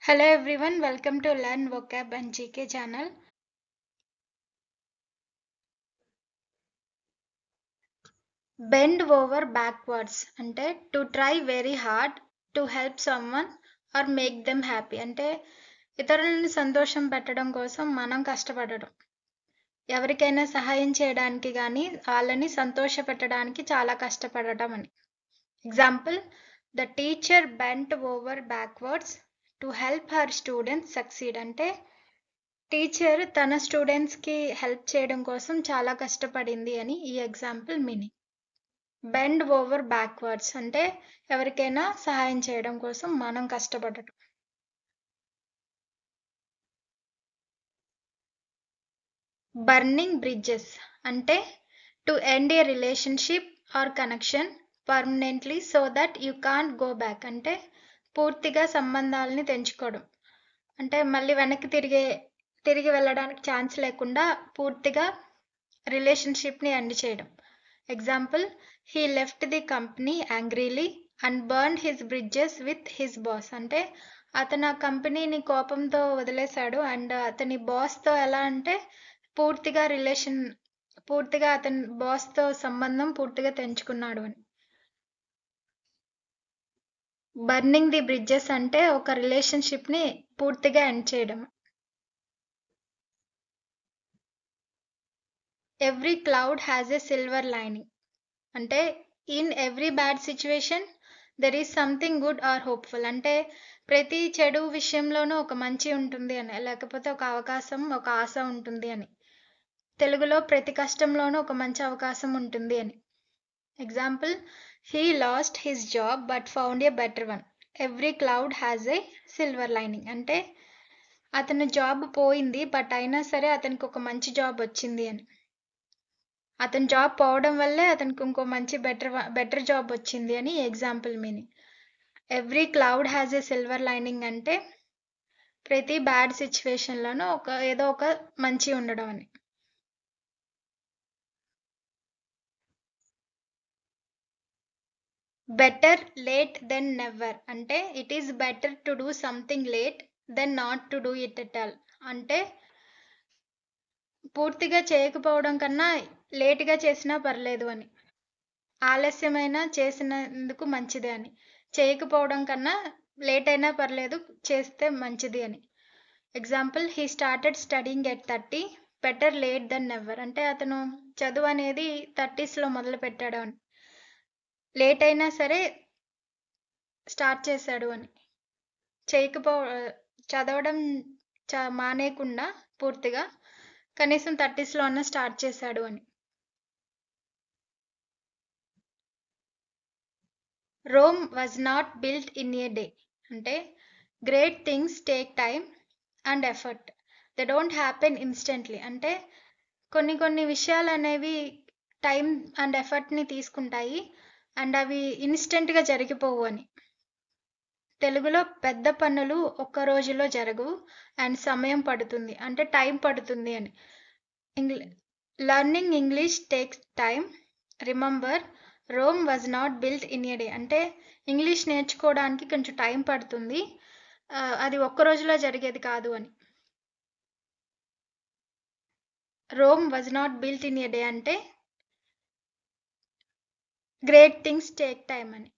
Hello everyone, welcome to Learn Vocab and GK channel. Bend over backwards అంటే to try very hard to help someone or make them happy అంటే ఇతరులను సంతోషం పెట్టడం కోసం మనం కష్టపడడం. ఎవరికైనా సహాయం చేయడానికి గాని వాళ్ళని సంతోషపెట్టడానికి చాలా కష్టపడటం అని. Example the teacher bent over backwards to help her students succeed అంటే టీచర్ తన స్టూడెంట్స్‌కి హెల్ప్ చేయడం కోసం చాలా కష్టపడింది అని ఈ example meaning. Bend over backwards అంటే ఎవరికైనా సహాయం చేయడం కోసం మనం కష్టపడటం. బర్నింగ్ బ్రిడ్జెస్ అంటే to end a relationship or connection permanently so that you can't go back అంటే పూర్తిగా సంబంధాలని తెంచుకోవడం. అంటే మళ్ళీ వెనక్కి తిరిగి వెళ్ళడానికి ఛాన్స్ లేకుండా పూర్తిగా రిలేషన్‌షిప్‌ని ఎండ్ చేయడం. Example he left the company angrily and burned his bridges with his boss అంటే అతను ఆ కంపెనీని కోపంతో వదిలేశాడు అండ్ అతని బాస్‌తో ఎలా అంటే పూర్తిగా అతని బాస్‌తో సంబంధం పూర్తిగా తెంచుకున్నాడు అని. బర్నింగ్ ది బ్రిడ్జెస్ అంటే ఒక రిలేషన్‌షిప్‌ని పూర్తిగా ఎండ్ చేయడం. Every cloud has a silver lining అంటే in every bad situation there is something good or hopeful అంటే ప్రతి చెడు విషయంలోనూ ఒక మంచి ఉంటుంది అని లేకపోతే ఒక అవకాశం ఒక ఆశ ఉంటుంది అని. తెలుగులో ప్రతి కష్టంలోనూ ఒక మంచి అవకాశం ఉంటుంది అని. Example he lost his job but found A better one every cloud has a silver lining అంటే అతని జాబ్ పోయింది బట్ అయినా సరే అతనికి ఒక మంచి జాబ్ వచ్చింది అని. అతని జాబ్ పోవడం వల్లే అతనికి ఇంకో మంచి బెటర్ జాబ్ వచ్చింది అని example meaning. Every cloud has a silver lining అంటే ప్రతి బ్యాడ్ సిచ్యువేషన్లోనూ ఏదో ఒక మంచి ఉండడం అని. బెటర్ లేట్ దెన్ నెవర్ అంటే it is better to do something late than not to do it at all అంటే పూర్తిగా చేయకపోవడం కన్నా లేటుగా చేసినా పర్లేదు అని. ఆలస్యమైనా చేసినందుకు మంచిదే అని. చేయకపోవడం కన్నా లేట్ అయినా పర్లేదు చేస్తే మంచిది అని. Example he started studying at 30 better late than never అంటే అతను చదువు అనేది 30sలో మొదలు పెట్టాడు అని. లేట్ అయినా సరే స్టార్ట్ చేశాడు అని. చదవడం మానేయకుండా పూర్తిగా కనీసం 30sలో అన్నా స్టార్ట్ చేశాడు అని. Rome was not built in a day అంటే great things take time and effort they don't happen instantly అంటే కొన్ని విషయాలు అనేవి టైం అండ్ ఎఫర్ట్ని తీసుకుంటాయి అండ్ అవి ఇన్స్టెంట్గా జరిగిపోవు అని. తెలుగులో పెద్ద పనులు ఒక్క రోజులో జరగవు అండ్ సమయం పడుతుంది అంటే టైం పడుతుంది అని. Learning English takes time remember Rome was not built in a day అంటే ఇంగ్లీష్ నేర్చుకోవడానికి కొంచెం టైం పడుతుంది అది ఒక్క రోజులో జరిగేది కాదు అని. Rome was not built in a day అంటే గ్రేట్ థింగ్స్ టేక్ టైమ్ అని.